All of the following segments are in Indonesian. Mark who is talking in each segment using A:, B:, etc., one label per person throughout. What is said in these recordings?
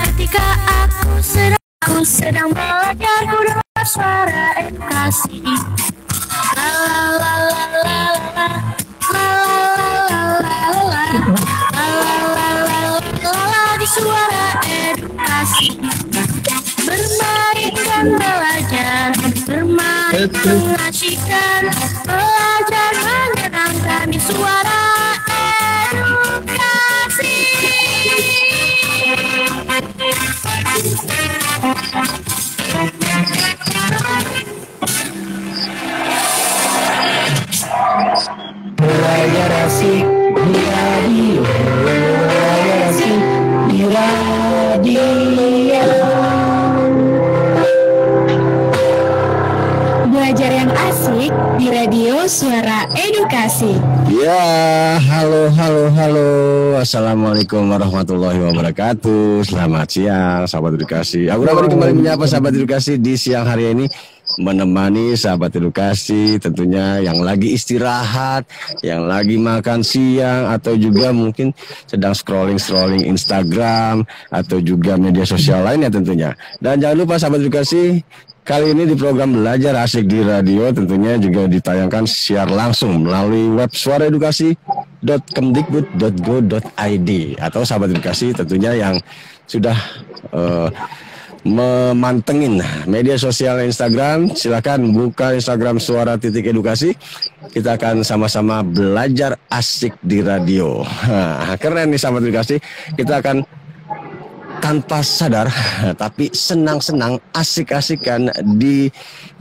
A: ketika aku sedang belajar mendengar suara edukasi. La la la la la la la la la di suara edukasi. Bermain dan belajar, bermain mengasihkan, belajar menyenangkan di suara edukasi.
B: Belajar asik di radio, belajar asik di radio. Belajar yang asik di radio Suara Edukasi.
C: Ya, halo. Assalamualaikum warahmatullahi wabarakatuh. Selamat siang, sahabat edukasi. Aku Ramadi kembali menyapa sahabat edukasi di siang hari ini, menemani sahabat edukasi tentunya yang lagi istirahat, yang lagi makan siang, atau juga mungkin sedang scrolling Instagram atau juga media sosial lainnya tentunya. Dan jangan lupa sahabat edukasi, kali ini di program Belajar Asik di Radio tentunya juga ditayangkan siar langsung melalui web suaraedukasi.kemdikbud.go.id, atau sahabat edukasi tentunya yang sudah memantengin media sosial Instagram, silakan buka Instagram Suara.Edukasi. Kita akan sama-sama belajar asik di radio. Keren nih sahabat edukasi, kita akan tanpa sadar tapi senang-senang asik-asikan di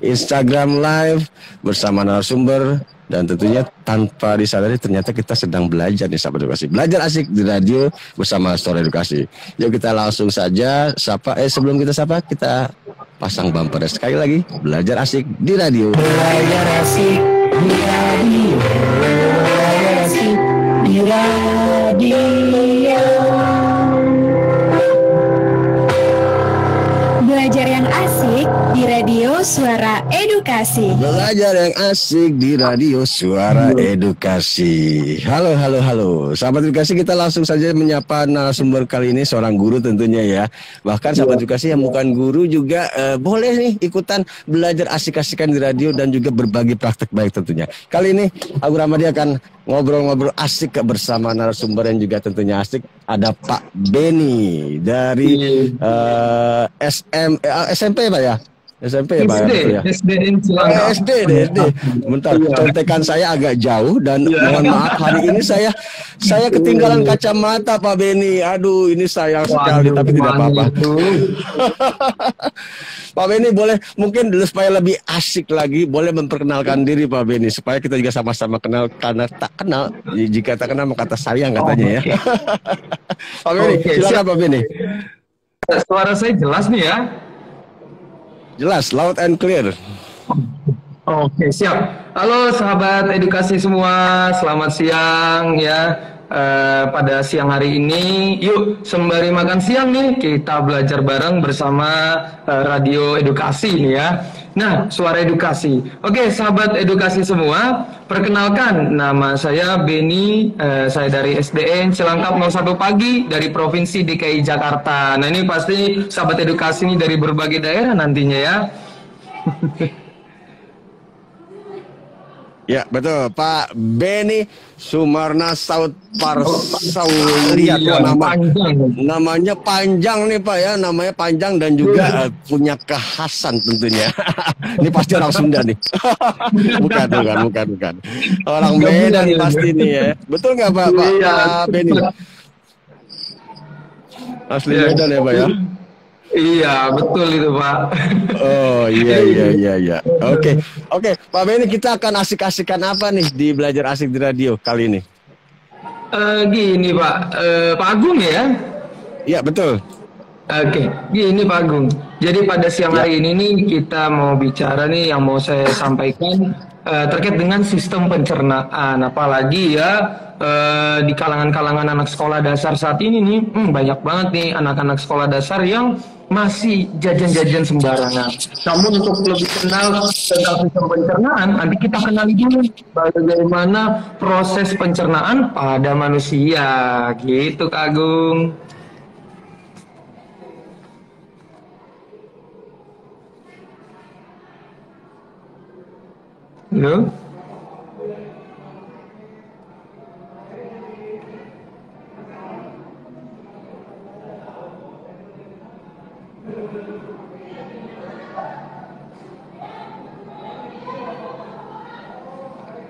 C: Instagram Live bersama narasumber, dan tentunya tanpa disadari ternyata kita sedang belajar nih sahabat edukasi. Belajar asik di radio bersama Suara Edukasi. Yuk kita langsung saja sapa. Sebelum kita sapa, kita pasang bumper sekali lagi. Belajar asik di radio.
B: Belajar asik di radio, belajar asik di radio. Belajar yang asik di radio Suara Edukasi.
C: Belajar yang asik di radio Suara Edukasi. Halo. Sahabat edukasi, kita langsung saja menyapa narasumber kali ini, seorang guru tentunya ya. Bahkan sahabat edukasi yang bukan guru juga boleh nih ikutan belajar asik-asikan di radio dan juga berbagi praktek baik tentunya. Kali ini Aku Ramadi akan ngobrol-ngobrol asik bersama narasumber yang juga tentunya asik. Ada Pak Beni dari SMP Pak ya? SMP ya Pak?
D: SD Cilangkap.
C: SD. Bentar, contekan saya agak jauh dan mohon maaf hari ini saya ketinggalan kacamata Pak Beni. Aduh, ini sayang sekali, tapi tidak apa-apa. Pak Beni boleh mungkin dulu supaya lebih asik lagi, boleh memperkenalkan diri Pak Beni supaya kita juga sama-sama kenal, karena tak kenal jika tak kenal maka tak sayang katanya ya. Pak Beni, silakan Pak Beni.
D: Suara saya jelas nih ya?
C: Jelas, loud and clear.
D: Oke, siap. Halo sahabat edukasi semua, selamat siang ya. Pada siang hari ini, yuk sembari makan siang nih, kita belajar bareng bersama Radio Edukasi nih ya. Nah, Suara Edukasi. Oke, sahabat edukasi semua, perkenalkan nama saya Beni, saya dari SDN Cilangkap 01 Pagi dari Provinsi DKI Jakarta. Nah, ini pasti sahabat edukasi ini dari berbagai daerah nantinya ya.
C: Ya betul, Pak Beni Sumarna Saud Parsauliat. Namanya panjang nih Pak ya, namanya panjang dan juga punya kekhasan tentunya. Ini pasti orang Sunda nih. bukan. Orang Medan pasti nih ya. Betul nggak Pak Beni? Asli Medan ya Pak ya?
D: Iya, betul itu Pak.
C: Oh iya. Oke, Pak Beni, kita akan asik-asikan apa nih di Belajar Asik di Radio kali ini?
D: Gini Pak, Pak Agung ya?
C: Iya betul.
D: Oke, gini Pak Agung. Jadi pada siang hari ini nih kita mau bicara nih, yang mau saya sampaikan terkait dengan sistem pencernaan. Apalagi ya di kalangan-kalangan anak sekolah dasar saat ini nih, banyak banget nih anak-anak sekolah dasar yang masih jajan-jajan sembarangan. Namun untuk lebih kenal tentang sistem pencernaan, nanti kita kenali dulu bagaimana proses pencernaan pada manusia. Gitu Kak Agung. Halo?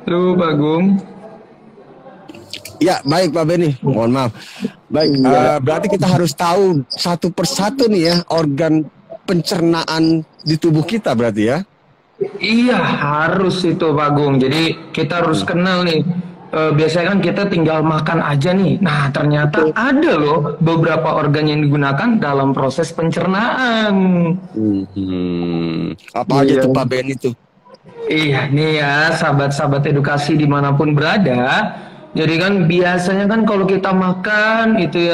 D: Halo, Pak Agung.
C: Ya, baik Pak Beni. Mohon maaf. Baik, berarti kita harus tahu satu persatu nih ya organ pencernaan di tubuh kita berarti ya.
D: Iya, harus itu Pak Agung. Jadi kita harus kenal nih. Biasanya kan kita tinggal makan aja nih. Nah, ternyata ada loh beberapa organ yang digunakan dalam proses pencernaan.
C: Apa aja tuh Pak Beni tuh?
D: Iya, nih ya, sahabat-sahabat edukasi dimanapun berada. Jadi kan biasanya kan kalau kita makan itu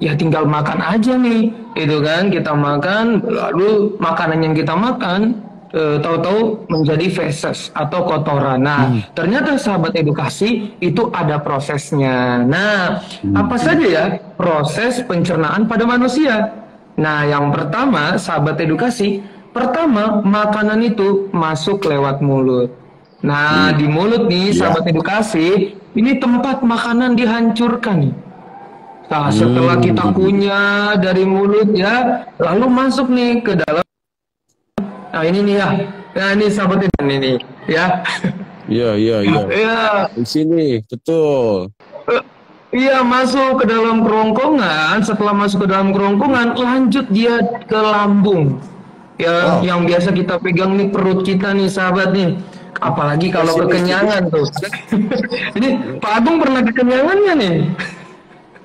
D: ya tinggal makan aja nih, itu kan kita makan, lalu makanan yang kita makan tahu-tahu menjadi feses atau kotoran. Nah, ternyata sahabat edukasi itu ada prosesnya. Nah, apa saja ya proses pencernaan pada manusia? Nah, yang pertama, sahabat edukasi, pertama makanan itu masuk lewat mulut. Nah, di mulut nih, sahabat edukasi, ini tempat makanan dihancurkan nih. Nah, setelah kita kunyah dari mulut ya, lalu masuk nih ke dalam. Nah, ini nih ya. Nah, ini sahabat ini ya.
C: Iya.
D: Iya.
C: Di sini, betul.
D: Iya, masuk ke dalam kerongkongan. Setelah masuk ke dalam kerongkongan, lanjut dia ke lambung. Ya, yang biasa kita pegang nih perut kita nih, sahabat nih. Apalagi kalau kekenyangan tuh. Ini Pak Agung pernah kekenyangannya nih?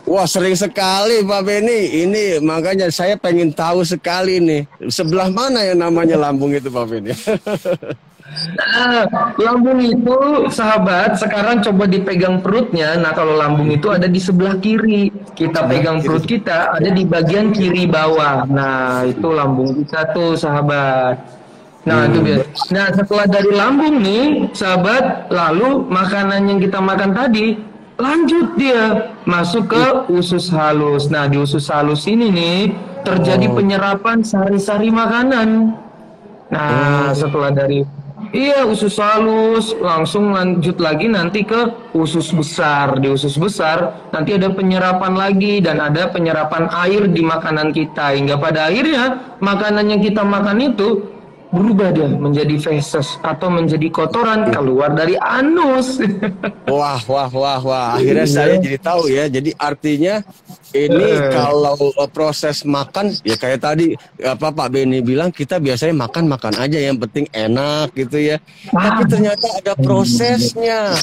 C: Wah, sering sekali Pak Beni. Ini makanya saya pengen tahu sekali nih. Sebelah mana yang namanya lambung itu Pak Beni?
D: Nah, lambung itu sahabat, sekarang coba dipegang perutnya. Nah, kalau lambung itu ada di sebelah kiri. Kita pegang perut kita ada di bagian kiri bawah. Nah, itu lambung kita tuh sahabat. Nah, itu biasa. Nah, setelah dari lambung nih, sahabat, lalu makanan yang kita makan tadi, lanjut dia masuk ke usus halus. Nah, di usus halus ini nih, terjadi penyerapan sari-sari makanan. Nah, setelah dari usus halus, langsung lanjut lagi nanti ke usus besar. Di usus besar, nanti ada penyerapan lagi, dan ada penyerapan air di makanan kita. Hingga pada akhirnya, makanan yang kita makan itu berubah dia menjadi feses atau menjadi kotoran keluar dari anus.
C: Wah. Akhirnya saya jadi tahu ya. Jadi artinya ini kalau proses makan ya kayak tadi apa Pak Beni bilang, kita biasanya makan aja yang penting enak gitu ya. Tapi ternyata ada prosesnya.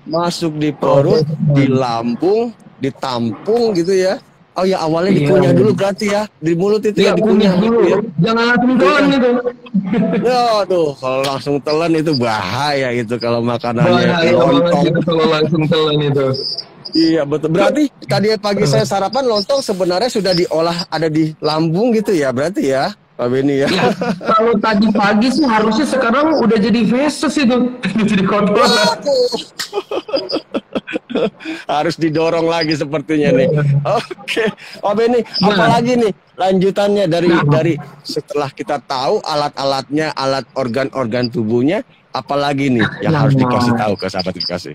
C: Masuk di perut, di lambung, ditampung gitu ya. Oh ya, awalnya dikunyah dulu berarti ya. Di mulut itu ya dikunyah dulu ya.
D: Jangan langsung telan itu.
C: Aduh, kalau langsung telan itu bahaya itu kalau makanannya
D: bahaya banget kalau langsung telan itu.
C: Iya betul. Berarti tadi pagi saya sarapan lontong sebenarnya sudah diolah ada di lambung gitu ya berarti ya Pak Beni ya.
D: Kalau tadi pagi sih harusnya sekarang udah jadi feses itu. Jadi kotoran.
C: Harus didorong lagi sepertinya nih. Oke. Pak Beni, apalagi nih lanjutannya dari setelah kita tahu alat-alatnya, alat organ-organ tubuhnya, apalagi nih yang harus dikasih tahu ke sahabat edukasi?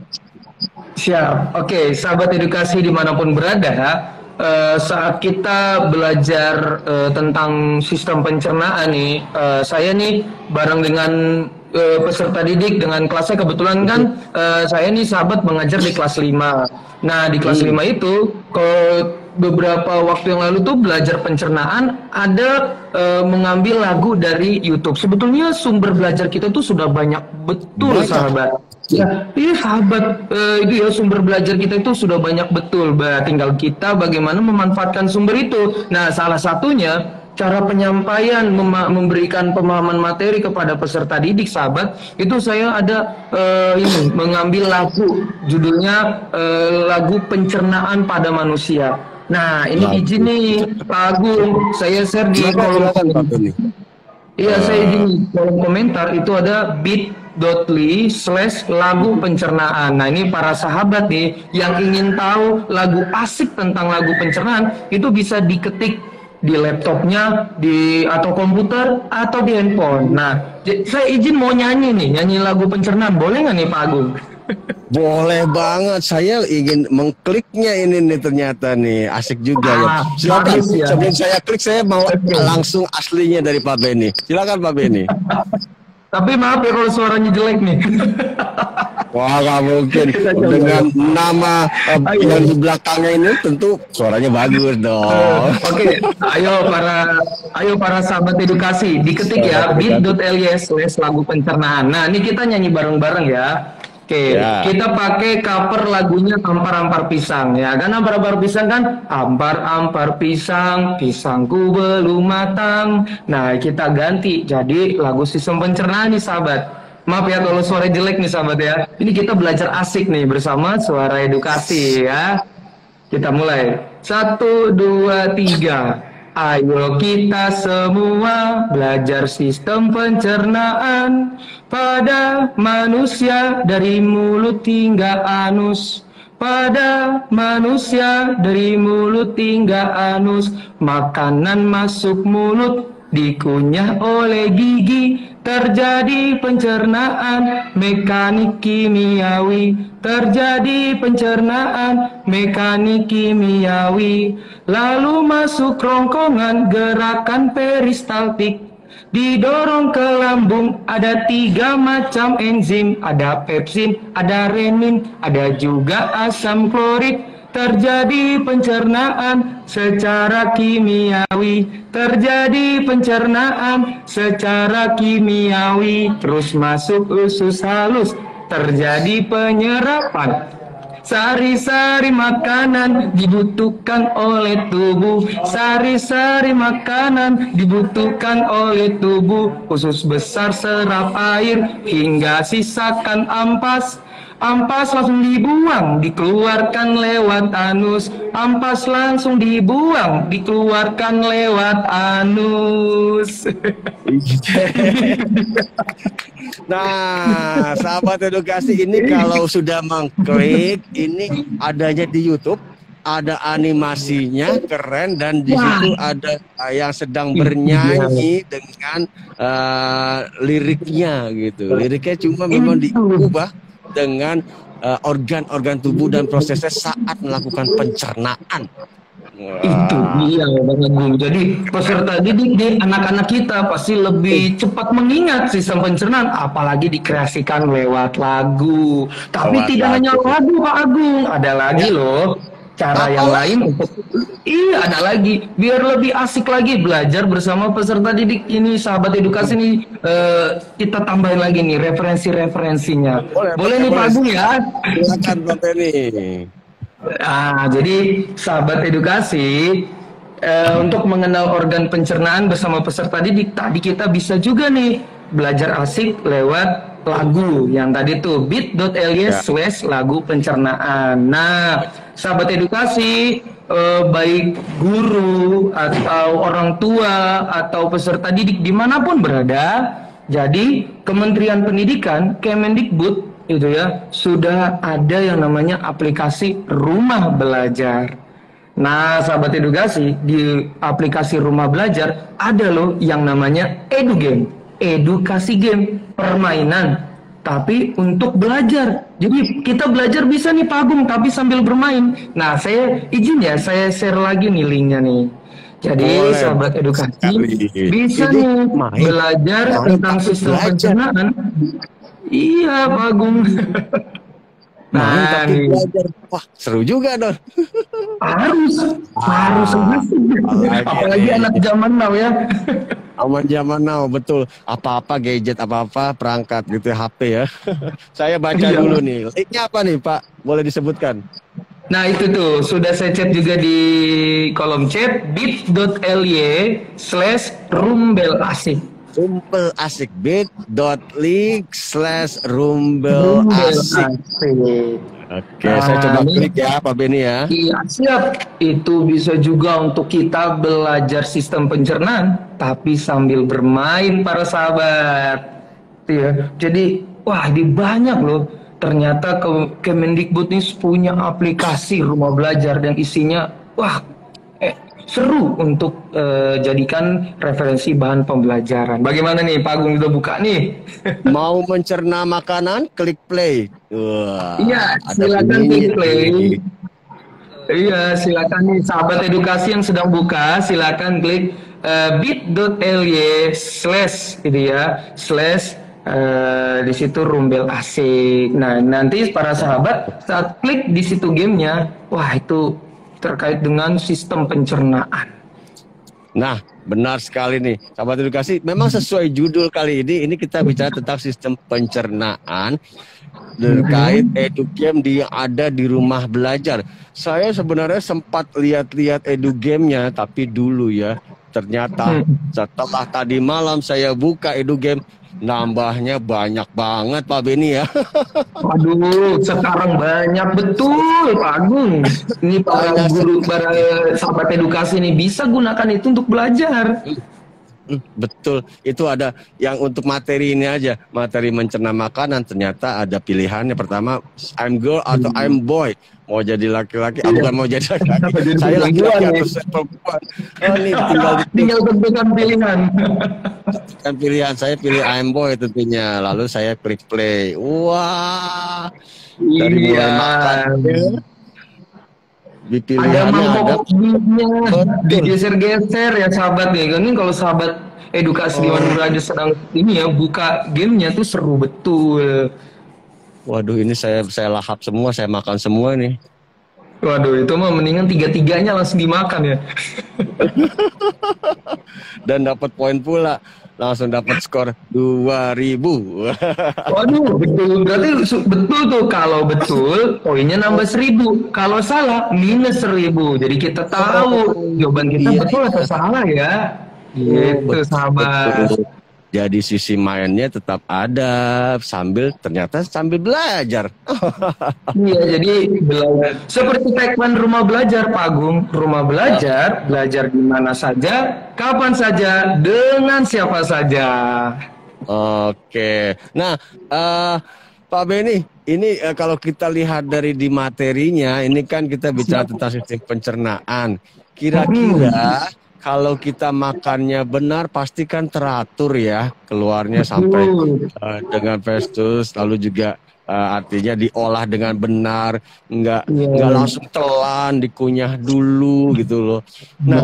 D: Siap. Oke, sahabat edukasi dimanapun berada, saat kita belajar tentang sistem pencernaan nih, saya nih bareng dengan peserta didik dengan kelasnya, kebetulan kan saya nih sahabat mengajar di kelas 5. Nah, di kelas 5 itu beberapa waktu yang lalu tuh belajar pencernaan, ada mengambil lagu dari YouTube. Sebetulnya sumber belajar kita tuh sudah banyak betul sahabat. Ya, iya sahabat, itu ya sumber belajar kita itu sudah banyak betul. Tinggal kita bagaimana memanfaatkan sumber itu. Nah, salah satunya cara penyampaian memberikan pemahaman materi kepada peserta didik sahabat, itu saya ada ini mengambil lagu, judulnya lagu pencernaan pada manusia. Nah, ini izin nih Pak Agung, saya share di kolom komentar. Iya, saya di kolom komentar itu ada bit.ly/lagu pencernaan. Nah, ini para sahabat nih yang ingin tahu lagu asik tentang lagu pencernaan, itu bisa diketik di laptopnya, atau komputer, atau di handphone. Nah, saya izin mau nyanyi lagu pencernaan, boleh nggak nih Pak Agung?
C: Boleh banget, saya ingin mengkliknya ini nih, ternyata nih asik juga ya. Silakan,
D: bagus ya.
C: sebelum saya klik saya mau langsung aslinya dari Pak Benny. Silakan Pak Benny.
D: Tapi maaf ya kalau suaranya jelek nih.
C: Wah, nggak mungkin. Dengan nama yang di belakangnya ini tentu suaranya bagus dong.
D: Oke, ayo para sahabat edukasi, diketik ya bit.ly/lagu pencernaan. Nah, ini kita nyanyi bareng-bareng ya. Oke,
C: Ya.
D: kita pakai cover lagunya Ampar-ampar pisang ya kan. Ampar-ampar pisang kan, ampar-ampar pisang, pisangku belum matang. Nah, kita ganti jadi lagu sistem pencernaan nih sahabat. Maaf ya kalau suara jelek nih sahabat ya. Ini kita belajar asik nih bersama Suara Edukasi ya. Kita mulai. 1, 2, 3. Ayo kita semua belajar sistem pencernaan pada manusia dari mulut hingga anus. Pada manusia dari mulut hingga anus. Makanan masuk mulut dikunyah oleh gigi. Terjadi pencernaan mekanik kimiawi. Terjadi pencernaan mekanik kimiawi. Lalu masuk rongkongan gerakan peristaltik. Didorong ke lambung ada 3 macam enzim. Ada pepsin, ada renin, ada juga asam klorik. Terjadi pencernaan secara kimiawi. Terjadi pencernaan secara kimiawi. Terus masuk usus halus. Terjadi penyerapan. Sari-sari makanan dibutuhkan oleh tubuh. Sari-sari makanan dibutuhkan oleh tubuh. Usus besar serap air hingga sisakan ampas. Ampas langsung dibuang, dikeluarkan lewat anus. Ampas langsung dibuang, dikeluarkan lewat anus.
C: Nah, sahabat edukasi, ini kalau sudah mengklik, ini adanya di YouTube, ada animasinya keren, dan di situ ada yang sedang bernyanyi dengan liriknya gitu. Liriknya cuma memang diubah dengan organ-organ tubuh dan prosesnya saat melakukan pencernaan.
D: Itu dia Bang Agung. Jadi peserta didik nih, anak-anak kita pasti lebih cepat mengingat sistem pencernaan, apalagi dikreasikan lewat lagu. Tapi
C: Lewat
D: tidak
C: lagu.
D: hanya lagu Pak Agung, ada lagi loh cara yang lain untuk ada lagi biar lebih asik lagi belajar bersama peserta didik ini. Sahabat edukasi nih, kita tambahin lagi nih referensinya. Boleh nih Pak Agung ya.
C: Silakan Pak Benny.
D: Jadi sahabat edukasi, untuk mengenal organ pencernaan bersama peserta didik, tadi kita bisa juga nih belajar asik lewat lagu yang tadi tuh bit.ly/lagu pencernaan. Nah, sahabat edukasi, baik guru atau orang tua atau peserta didik dimanapun berada, jadi Kementerian Pendidikan Kemendikbud itu ya sudah ada yang namanya aplikasi Rumah Belajar. Nah, sahabat edukasi, di aplikasi Rumah Belajar ada loh yang namanya EduGame, edukasi game, permainan, tapi untuk belajar. Jadi kita belajar bisa nih Pak Agung, tapi sambil bermain. Nah, saya izin ya, saya share lagi nih linknya nih. Jadi
C: Boleh,
D: sahabat edukasi
C: sekali.
D: bisa
C: Ini
D: nih
C: main,
D: belajar tentang sistem pencernaan. Iya Pak Agung. Nah,
C: tapi belajar. Wah, seru juga dong.
D: harus apalagi anak zaman now ya.
C: Zaman now, betul. Apa-apa gadget, apa-apa perangkat gitu, HP ya. Saya baca dulu nih. Linknya apa nih Pak? Boleh disebutkan?
D: Nah itu tuh sudah saya chat juga di kolom chat bit.ly/rumbel-asik.
C: Rumbel asik, bit.ly/rumbel-asik. Oke, saya coba klik ya Pak Benny ya.
D: Iya siap. Itu bisa juga untuk kita belajar sistem pencernaan, tapi sambil bermain para sahabat. Ya, jadi wah ini banyak loh. Ternyata Kemendikbud ini punya aplikasi Rumah Belajar dan isinya wah seru untuk jadikan referensi bahan pembelajaran. Bagaimana nih Pak Agung, udah buka nih?
C: Mau mencerna makanan, klik play. Wah,
D: Iya,
C: ada
D: silakan
C: bunyinya
D: klik play.
C: nih.
D: Iya, silakan nih sahabat edukasi yang sedang buka, silakan klik bit.ly slash gitu ya, slash di situ Rumbel Asik. Nah, nanti para sahabat saat klik di situ gamenya, wah itu terkait dengan sistem pencernaan.
C: Nah, benar sekali nih, sahabat edukasi. Memang sesuai judul kali ini kita bicara tentang sistem pencernaan terkait edugame yang ada di rumah belajar. Saya sebenarnya sempat lihat-lihat edugame-nya, tapi dulu ya, ternyata setelah tadi malam saya buka edugame, nambahnya banyak banget Pak Beni ya.
D: Waduh, sekarang banyak betul Pak Agung. Ini para guru, para sahabat edukasi ini bisa gunakan itu untuk belajar.
C: Betul, itu ada yang untuk materi ini aja, materi mencerna makanan, ternyata ada pilihannya. Pertama, I'm girl atau I'm boy, mau jadi laki-laki, bukan mau jadi laki-laki, saya laki-laki atau saya perempuan. Oh, ini
D: tinggal tentukan pilihan.
C: Kan pilihan saya pilih I'm boy tentunya, lalu saya klik play. Wah, dari mulai makan di pilihannya ada
D: digeser-geser ya sahabat nih. Ini kalau sahabat edukasi di mana belajar sedang ini ya, buka gamenya tuh seru betul.
C: Waduh, ini saya lahap semua, saya makan semua nih.
D: Waduh, itu mah mendingan tiga-tiganya langsung dimakan ya.
C: Dan dapat poin pula, langsung dapat skor 2000.
D: Waduh, betul. Berarti betul tuh, kalau betul poinnya nambah 1000. Kalau salah minus 1000. Jadi kita tahu jawaban kita betul atau salah ya. Gitu sahabat.
C: Betul. Jadi sisi mainnya tetap ada, ternyata sambil belajar.
D: Iya, jadi belajar. Seperti tagline rumah belajar, Pak Agung. Rumah belajar, belajar di mana saja, kapan saja, dengan siapa saja.
C: Oke. Nah, Pak Beni, ini kalau kita lihat dari di materinya, ini kan kita bicara tentang sistem pencernaan. Kira-kira kalau kita makannya benar, pasti kan teratur ya, keluarnya sampai dengan festus, lalu juga artinya diolah dengan benar, nggak langsung telan, dikunyah dulu gitu loh. Nah,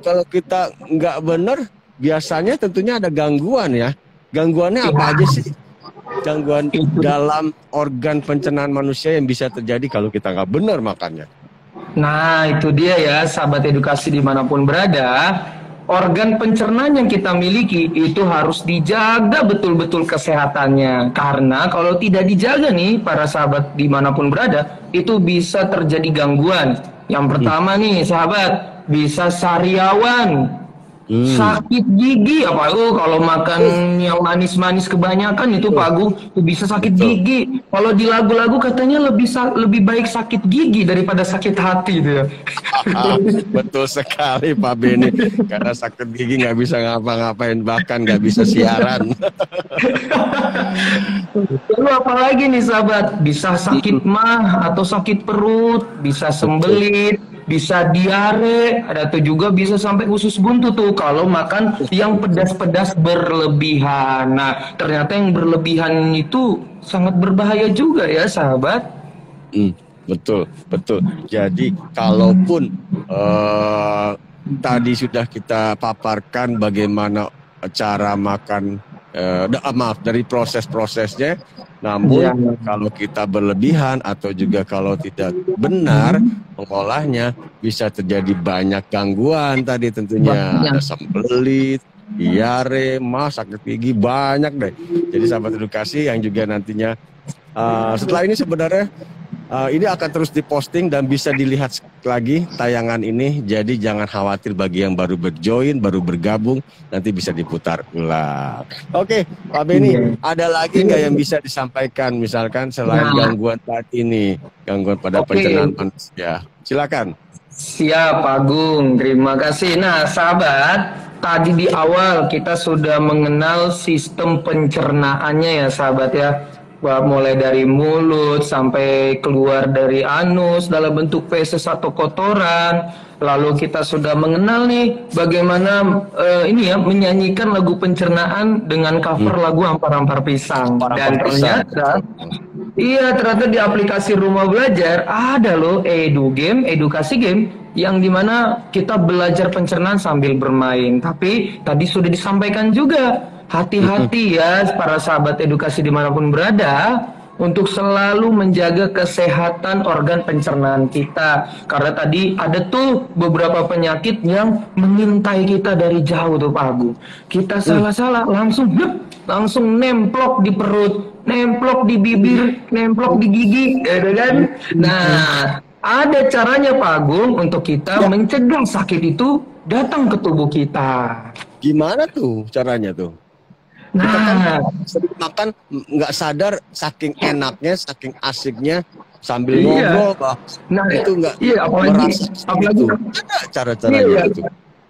C: kalau kita nggak benar, biasanya tentunya ada gangguan ya. Gangguannya apa aja sih? Gangguan dalam organ pencernaan manusia yang bisa terjadi kalau kita nggak benar makannya.
D: Nah, itu dia ya, sahabat edukasi dimanapun berada. Organ pencernaan yang kita miliki itu harus dijaga betul-betul kesehatannya. Karena kalau tidak dijaga nih, para sahabat dimanapun berada, itu bisa terjadi gangguan. Yang pertama nih, sahabat, bisa sariawan. Sakit gigi, kalau makan yang manis-manis kebanyakan itu Pak Agung, itu bisa sakit gigi. Kalau di lagu-lagu katanya lebih baik sakit gigi daripada sakit hati itu ya.
C: Betul sekali Pak Beni, karena sakit gigi nggak bisa ngapa-ngapain, bahkan nggak bisa siaran.
D: Lalu apalagi nih sahabat, bisa sakit mah atau sakit perut, bisa sembelit, bisa diare, ada tuh juga bisa sampai usus buntu tuh kalau makan yang pedas-pedas berlebihan. Nah, ternyata yang berlebihan itu sangat berbahaya juga ya sahabat.
C: Betul. Jadi kalaupun tadi sudah kita paparkan bagaimana cara makan, dari proses-prosesnya, namun kalau kita berlebihan atau juga kalau tidak benar mengolahnya, bisa terjadi banyak gangguan tadi tentunya. Ada sembelit, diare, sakit gigi, banyak deh. Jadi sahabat edukasi yang juga nantinya setelah ini sebenarnya ini akan terus diposting dan bisa dilihat lagi tayangan ini. Jadi jangan khawatir bagi yang baru berjoin, baru bergabung, nanti bisa diputar ulang. Oke, Pak Beni, ada lagi nggak yang bisa disampaikan misalkan selain gangguan tadi ini, gangguan pada pencernaan manusia? Silakan.
D: Siap, Pak Agung. Terima kasih. Nah, sahabat, tadi di awal kita sudah mengenal sistem pencernaannya ya, sahabat ya. mulai dari mulut sampai keluar dari anus dalam bentuk feses atau kotoran. Lalu kita sudah mengenal nih bagaimana menyanyikan lagu pencernaan dengan cover lagu Ampar-Ampar Pisang. Dan ternyata ternyata di aplikasi Rumah Belajar ada loh edukasi game yang dimana kita belajar pencernaan sambil bermain. Tapi tadi sudah disampaikan juga, hati-hati ya para sahabat edukasi dimanapun berada, untuk selalu menjaga kesehatan organ pencernaan kita. Karena tadi ada tuh beberapa penyakit yang mengintai kita dari jauh tuh Pak Agung. Kita salah-salah langsung nemplok di perut, nemplok di bibir, nemplok di gigi, kan? Nah, ada caranya Pak Agung untuk kita mencegah sakit itu datang ke tubuh kita.
C: Gimana tuh caranya tuh? Kita kan sering makan nggak sadar saking enaknya, saking asiknya sambil ngobrol, Pak.
D: Nah,
C: itu nggak
D: apalagi
C: ada cara-caranya itu.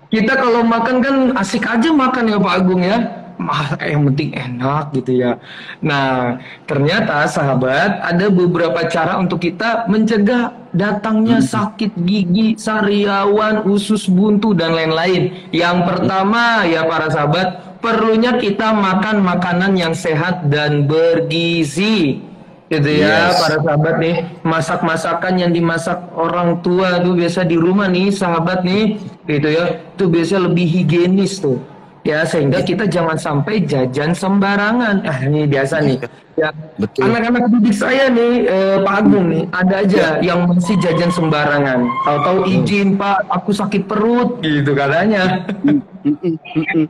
D: Kita kalau makan kan asik aja makan ya Pak Agung ya. Yang penting enak gitu ya. Nah, ternyata sahabat ada beberapa cara untuk kita mencegah datangnya sakit gigi, sariawan, usus buntu dan lain-lain. Yang pertama ya para sahabat, perlunya kita makan makanan yang sehat dan bergizi. Gitu ya para sahabat nih, masak-masakan yang dimasak orang tua tuh biasa di rumah nih sahabat nih, gitu ya, itu biasa lebih higienis tuh. Ya, sehingga kita jangan sampai jajan sembarangan. Ini biasa nih. Ya, anak-anak didik saya nih, Pak Agung nih, ada aja yang masih jajan sembarangan. Tahu-tahu izin, Pak, aku sakit perut, gitu katanya.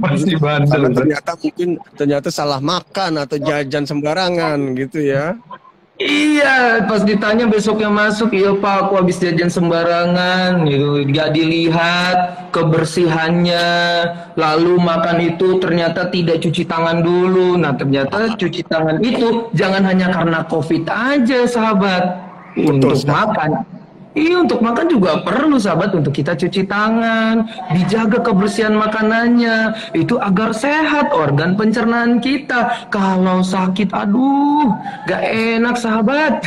D: Masih bandel.
C: Ternyata salah makan atau jajan sembarangan gitu ya.
D: Iya, pas ditanya besoknya masuk, iya Pak, aku habis jajan sembarangan, gitu. Gak dilihat kebersihannya, lalu makan itu ternyata tidak cuci tangan dulu. Nah, ternyata cuci tangan itu jangan hanya karena COVID aja, sahabat. Untuk makan. Iya, untuk makan juga perlu sahabat untuk kita cuci tangan, dijaga kebersihan makanannya, itu agar sehat organ pencernaan kita. Kalau sakit, aduh, gak enak sahabat.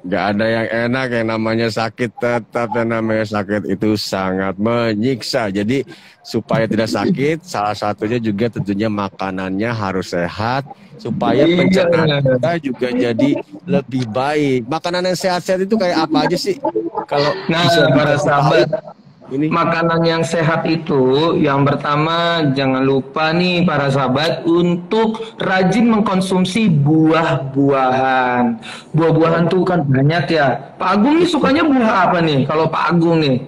C: Gak ada yang enak, yang namanya sakit tetap, yang namanya sakit itu sangat menyiksa. Jadi supaya tidak sakit, salah satunya juga tentunya makanannya harus sehat, supaya pencernaan kita juga jadi lebih baik. Makanan yang sehat-sehat itu kayak apa aja sih? Kalau
D: para sahabat, makanan yang sehat itu yang pertama jangan lupa nih para sahabat untuk rajin mengkonsumsi buah-buahan. Buah-buahan tuh kan banyak ya. Pak Agung nih sukanya buah apa nih? Kalau Pak Agung nih?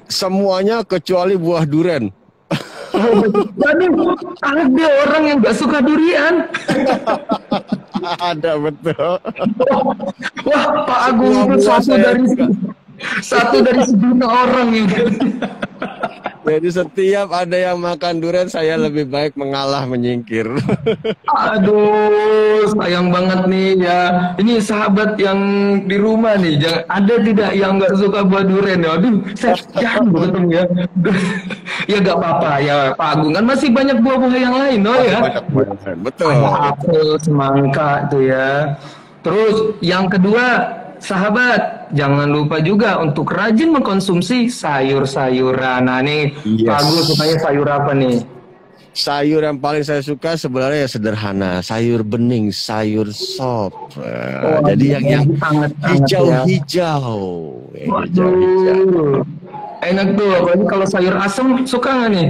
C: Semuanya kecuali buah durian.
D: Waduh, ada orang yang gak suka durian.
C: Ada, betul.
D: Wah, Pak Agung itu satu dari sejuta orang itu.
C: Jadi setiap ada yang makan durian, saya lebih baik mengalah, menyingkir.
D: Aduh, sayang banget nih ya. Ini sahabat yang di rumah nih, ada tidak yang nggak suka buah durian ya? Aduh, saya jangan bertemu ya. Ya nggak apa-apa ya, Pak Agung kan masih banyak buah-buah yang lain, ya.
C: Betul.
D: Ada apel, semangka tuh ya. Terus yang kedua, sahabat, jangan lupa juga untuk rajin mengkonsumsi sayur-sayuran. Nah nih, Pak Agung sukanya sayur apa nih?
C: Sayur yang paling saya suka sebenarnya ya sederhana, sayur bening, sayur sop. Jadi yang hijau-hijau. Hijau-hijau.
D: Enak tuh, apalagi kalau sayur asam suka nggak nih?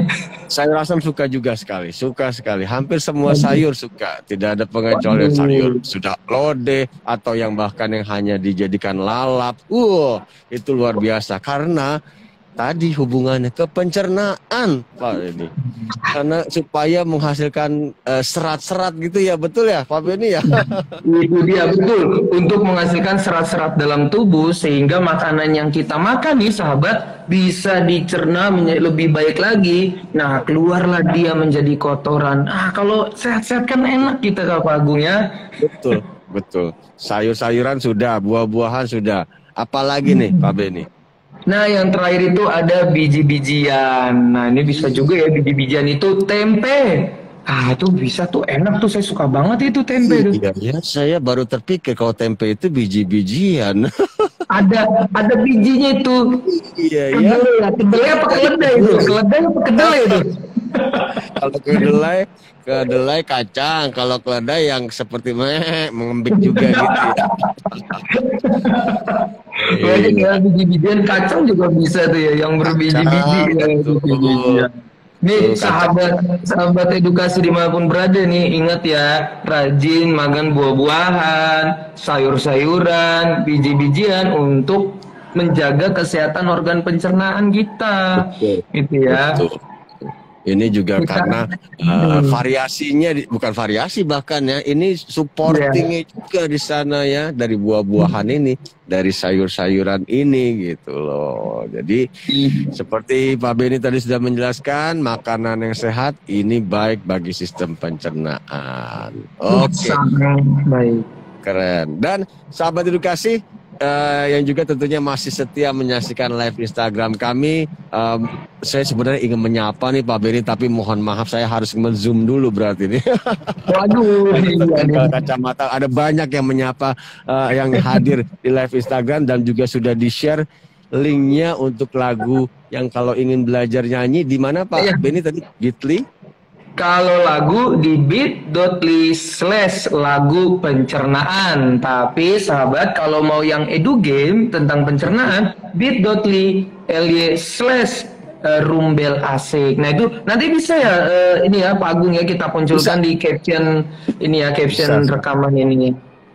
C: Sayur asam suka juga sekali, suka sekali. Hampir semua sayur suka, tidak ada pengecualian. Sayur sudah lodeh atau yang bahkan yang hanya dijadikan lalap. Itu luar biasa karena tadi hubungannya ke pencernaan, Pak Beni. Karena supaya menghasilkan serat-serat gitu ya, betul ya Pak Beni ya?
D: Itu dia, betul. Untuk menghasilkan serat-serat dalam tubuh sehingga makanan yang kita makan nih sahabat bisa dicerna lebih baik lagi. Nah, keluarlah dia menjadi kotoran. Kalau sehat-sehat kan enak kita Pak Agung ya.
C: Betul, betul. Sayur-sayuran sudah, buah-buahan sudah. Apalagi nih Pak Beni?
D: Nah, yang terakhir itu ada biji-bijian. Nah, ini bisa juga ya biji-bijian itu tempe. Itu bisa tuh, enak tuh, saya suka banget itu tempe tuh.
C: Iya, ya, saya baru terpikir kalau tempe itu biji-bijian.
D: Ada bijinya itu.
C: Iya, iya.
D: Kedelai apa keledai itu? Keledai apa kedelai itu?
C: Kalau kedelai kacang, kalau keledai yang seperti mengembik juga gitu ya.
D: Banyak ya, biji-bijian kacang juga bisa tuh ya, yang berbiji-biji ya, biji-bijian. Nih sahabat edukasi dimanapun berada nih, ingat ya, rajin makan buah-buahan, sayur-sayuran, biji-bijian untuk menjaga kesehatan organ pencernaan kita. Gitu ya.
C: Betul. Ini juga karena variasinya bukan variasi bahkan ya, ini supportingnya juga di sana ya, dari buah-buahan ini, dari sayur-sayuran ini gitu loh. Jadi seperti Pak Benny tadi sudah menjelaskan, makanan yang sehat ini baik bagi sistem pencernaan. Oke.
D: Baik.
C: Keren. Dan sahabat edukasi yang juga tentunya masih setia menyaksikan live Instagram kami, saya sebenarnya ingin menyapa nih Pak Benny, tapi mohon maaf saya harus men-zoom dulu berarti nih.
D: Waduh,
C: kacamata ada banyak yang menyapa, yang hadir di live Instagram, dan juga sudah di-share linknya untuk lagu yang kalau ingin belajar nyanyi di mana Pak Benny tadi? Bitly?
D: Kalau lagu di bit.ly/lagu pencernaan. Tapi sahabat, kalau mau yang edu game tentang pencernaan, bit.ly/rumbel asik. Nah itu nanti bisa ya, ini ya Pak Agung ya, kita munculkan di caption ini ya, caption rekaman ini.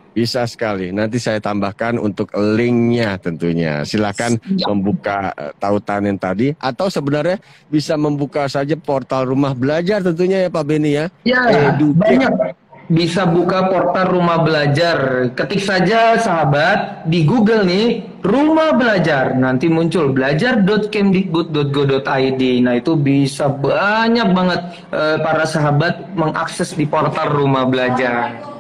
C: Bisa sekali. Nanti saya tambahkan untuk linknya tentunya. Silakan membuka tautan yang tadi, atau sebenarnya bisa membuka saja portal Rumah Belajar tentunya ya Pak Benny ya.
D: Ya, banyak. Bisa buka portal Rumah Belajar. Ketik saja sahabat di Google nih, Rumah Belajar. Nanti muncul belajar.kemdikbud.go.id. Nah itu bisa banyak banget para sahabat mengakses di portal Rumah Belajar.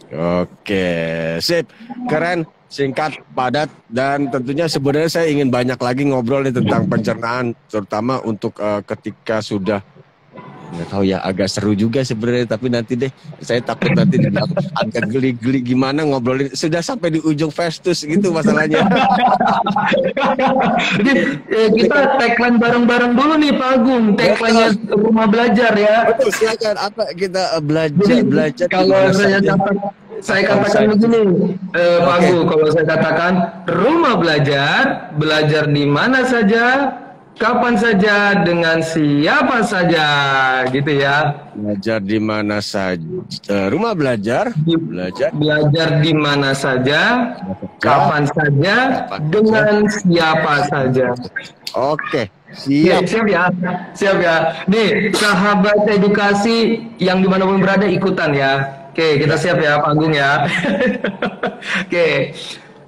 C: Oke, sip, keren, singkat, padat, dan tentunya sebenarnya saya ingin banyak lagi ngobrol nih tentang pencernaan, terutama untuk ketika sudah, nggak tahu ya, agak seru juga sebenarnya, tapi nanti deh, saya takut nanti agak geli-geli gimana ngobrolin, sudah sampai di ujung Festus gitu masalahnya.
D: Jadi kita tagline bareng-bareng dulu nih Pak Agung, tagline-nya Rumah Belajar ya.
C: Betul, silakan, apa kita belajar
D: kalau saya katakan begini, Pak Agung, kalau saya katakan Rumah Belajar, belajar di mana saja, kapan saja, dengan siapa saja, gitu ya.
C: Belajar di mana saja, Rumah Belajar,
D: belajar di mana saja, kapan saja, dengan siapa saja.
C: Oke, siap.
D: Siap ya. Nih, sahabat edukasi yang dimanapun berada ikutan ya. Oke, kita siap ya Pak Agung ya. Oke.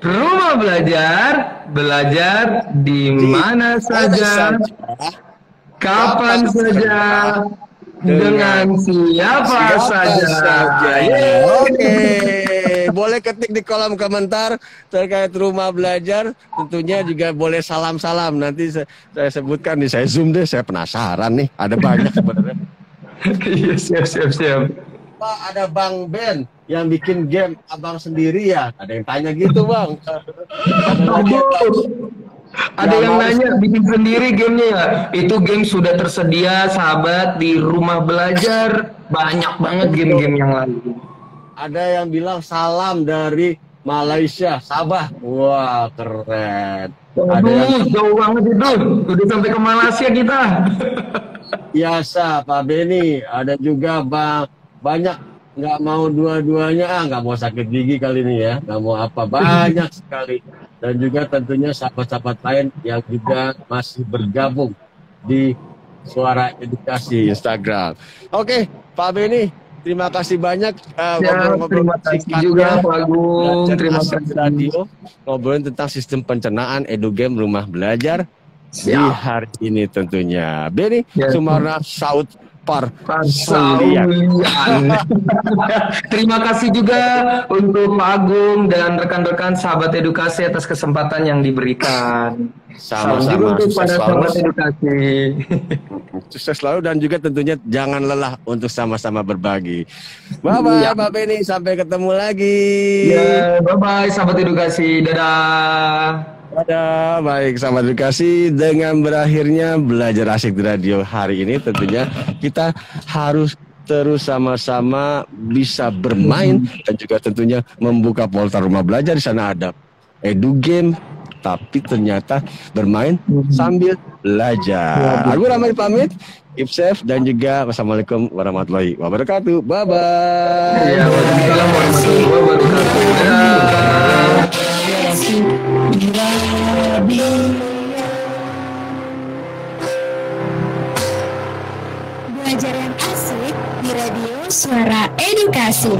D: Rumah Belajar, belajar di mana saja, kapan saja, dengan siapa saja.
C: Oke, boleh ketik di kolom komentar terkait Rumah Belajar. Tentunya juga boleh salam-salam. Nanti saya sebutkan nih, saya zoom deh. Saya penasaran nih, ada banyak sebenarnya.
D: Iya, siap.
C: Pak, ada Bang Ben yang bikin game abang sendiri ya? Ada yang tanya gitu Bang.
D: Ada yang nanya bikin sendiri gamenya ya? Itu game sudah tersedia sahabat di Rumah Belajar. Banyak banget game-game yang lain.
C: Ada yang bilang salam dari Malaysia, Sabah. Wah, keren.
D: Jauh banget itu. Udah sampai ke Malaysia kita.
C: Biasa Pak Benny. Ada juga Bang, banyak nggak mau dua-duanya, nggak mau sakit gigi kali ini ya, nggak mau apa, banyak sekali. Dan juga tentunya sahabat-sahabat lain yang juga masih bergabung di Suara Edukasi Instagram. Oke, Pak Benny, terima kasih banyak.
D: Terima kasih juga Pak Agung. Terima kasih
C: radio ngobrolin tentang sistem pencernaan EduGame Rumah Belajar di hari ini tentunya. Benny Sumarna Saud Parsaulian.
D: Terima kasih juga untuk Pak Agung dan rekan-rekan sahabat edukasi atas kesempatan yang diberikan. Salam juga
C: Sama-sama,
D: untuk
C: sukses
D: pada
C: selalu.
D: sahabat edukasi.
C: Sukses selalu dan juga tentunya jangan lelah untuk sama-sama berbagi. Bye-bye
D: Iya.
C: Pak Benny, sampai ketemu lagi.
D: Ya, bye-bye sahabat edukasi. Dadah.
C: Ada baik sahabat edukasi, dengan berakhirnya belajar asik di radio hari ini tentunya kita harus terus sama-sama bisa bermain dan juga tentunya membuka portal rumah belajar. Di sana ada edu game, tapi ternyata bermain sambil belajar. Aku Ramai pamit, keep safe dan juga wassalamualaikum warahmatullahi wabarakatuh. Bye bye.
D: Ya, waalaikumsalam warahmatullahi wabarakatuh. Dadah.
B: Belajar yang asik di radio Suara Edukasi.